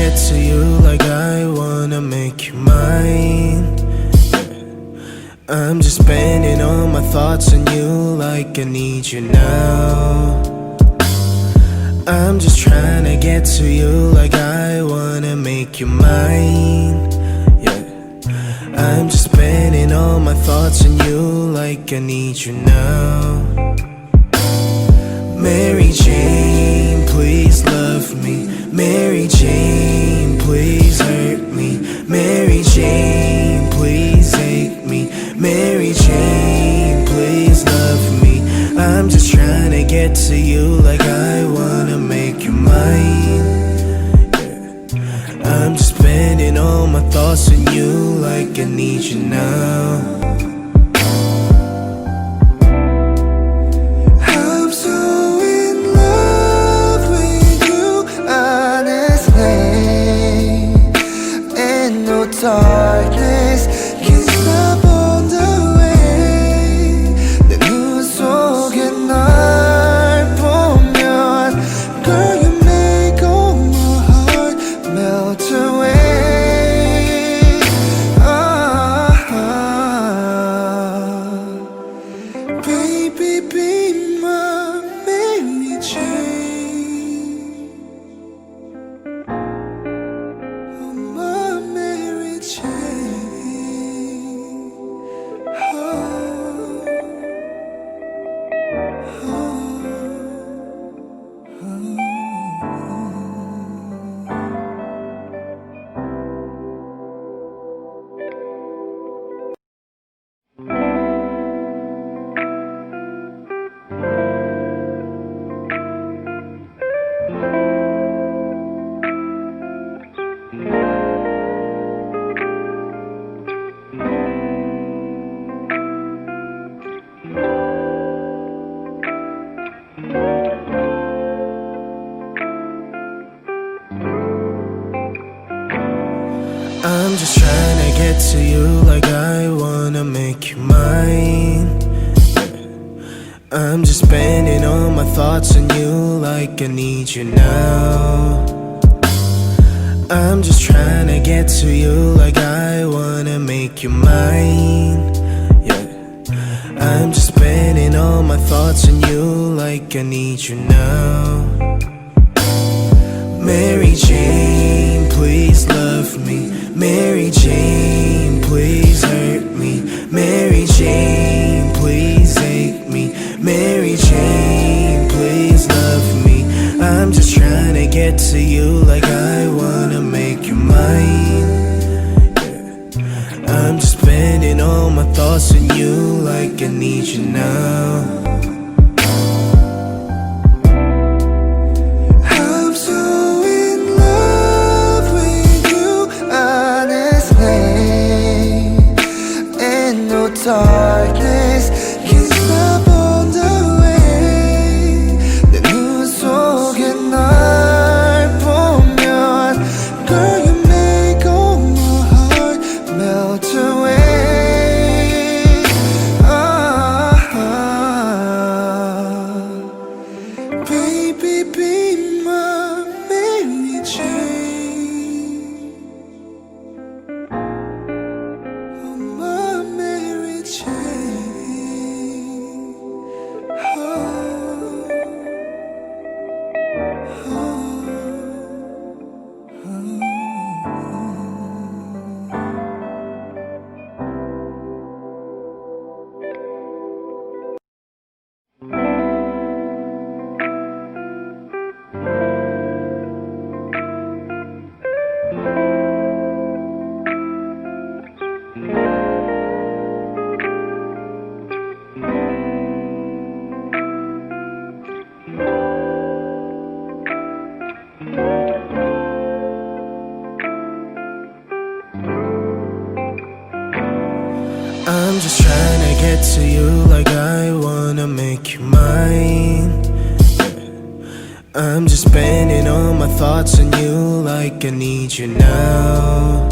get to you like I wanna make you mine. I'm just spending all my thoughts on you like I need you now. I'm just trying to get to you like I wanna make you mine. Yeah, I'm just spending all my thoughts on you like I need you now. Mary Jane, please love me. Mary Jane, please hurt me. Mary Jane, please hate me. Mary Jane, please love me. I'm just trying to get to you like I wanna make you mine. Yeah. I'm just spending all my thoughts on you like I need you now. Darkness can stop on the way. 내 눈 속에 날 보면 Girl, you make all my heart melt away. Baby, be my Mary Jane. Oh, my Mary Jane. I'm just trying to get to you like I wanna make you mine. I'm just spending all my thoughts on you like I need you now. I'm just trying to get to you like I wanna make you mine. Yeah, I'm just spending all my thoughts on you like I need you now. Mary Jane, please love me. Mary Jane, please hurt me. Mary Jane, please hate me. Mary Jane, please love me. I'm just trying to get to you like I wanna make you mine. Yeah. I'm just spending all my thoughts on you like I need you now. Darkness can stop on the way. 내 눈 속에 날 보면 Girl, you make all my heart melt away. Baby, be my Mary Jane. Oh, my Mary Jane. I'm just trying to get to you like I wanna make you mine. I'm just spending all my thoughts on you like I need you now.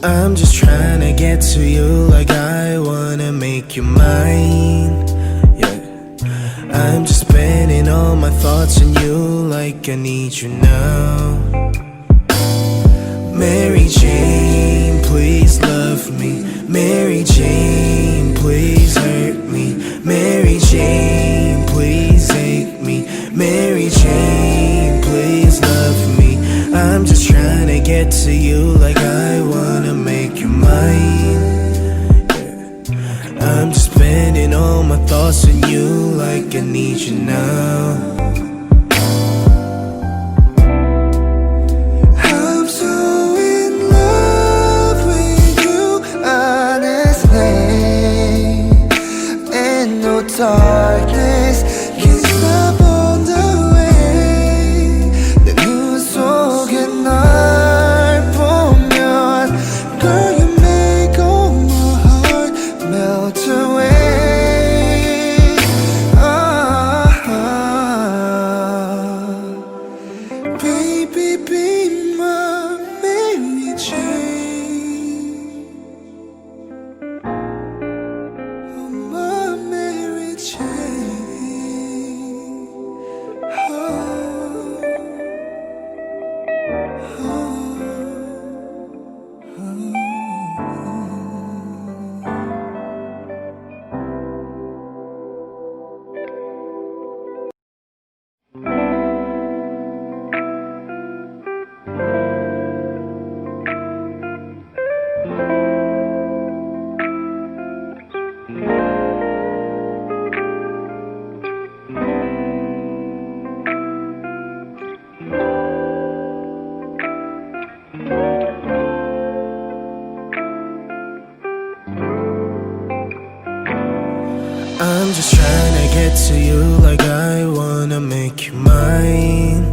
I'm just trying to get to you like I wanna make you mine. Yeah, I'm just spending all my thoughts on you like I need you now. to you like I wanna make you mine. Yeah. I'm just spending all my thoughts on you like I need you now. I'm so in love with you, honestly. Ain't no darkness can stop on the way. 내 눈 속에 널 보면, girl, you make all my heart melt away. Baby, be my Mary Jane. Oh, my Mary Jane. I'm just trying to get to you like I wanna make you mine.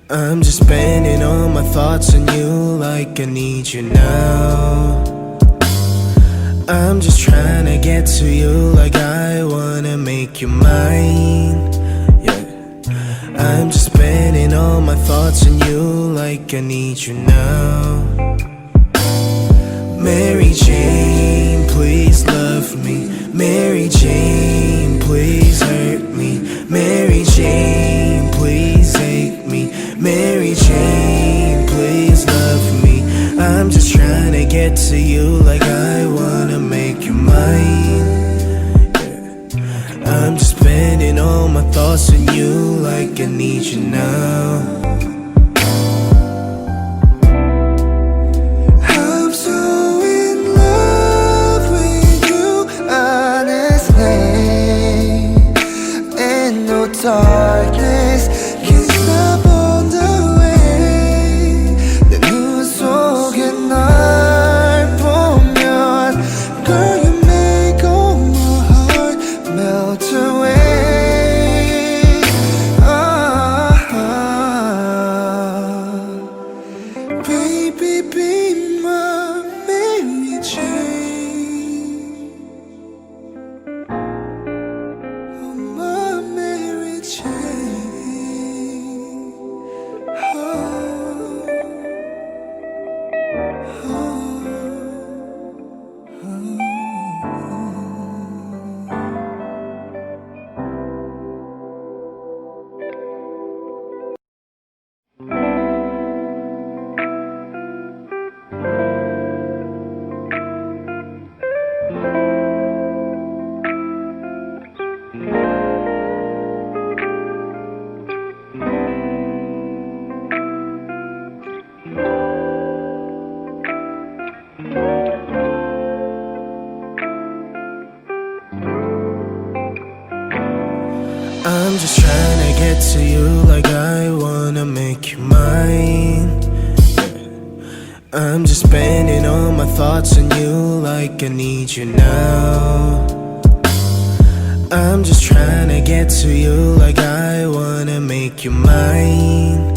I'm just spending all my thoughts on you like I need you now. I'm just trying to get to you like I wanna make you mine. Yeah. I'm just spending all my thoughts on you like I need you now. Mary Jane, please love me. Mary Jane, please hurt me. Mary Jane, please hate me. Mary Jane, please love me. I'm just trying to get to you like I wanna make you mine. Yeah. I'm just spending all my thoughts on you like I need you now. I'm so in love with you, honestly. Ain't no darkness can stop on the way. 내 눈 속에 널 보면, girl, you make all my heart melt away. Baby, be my Mary Jane. Oh, my Mary Jane. I'm just trying to get to you like I wanna make you mine. I'm just spending all my thoughts on you like I need you now. I'm just trying to get to you like I wanna make you mine.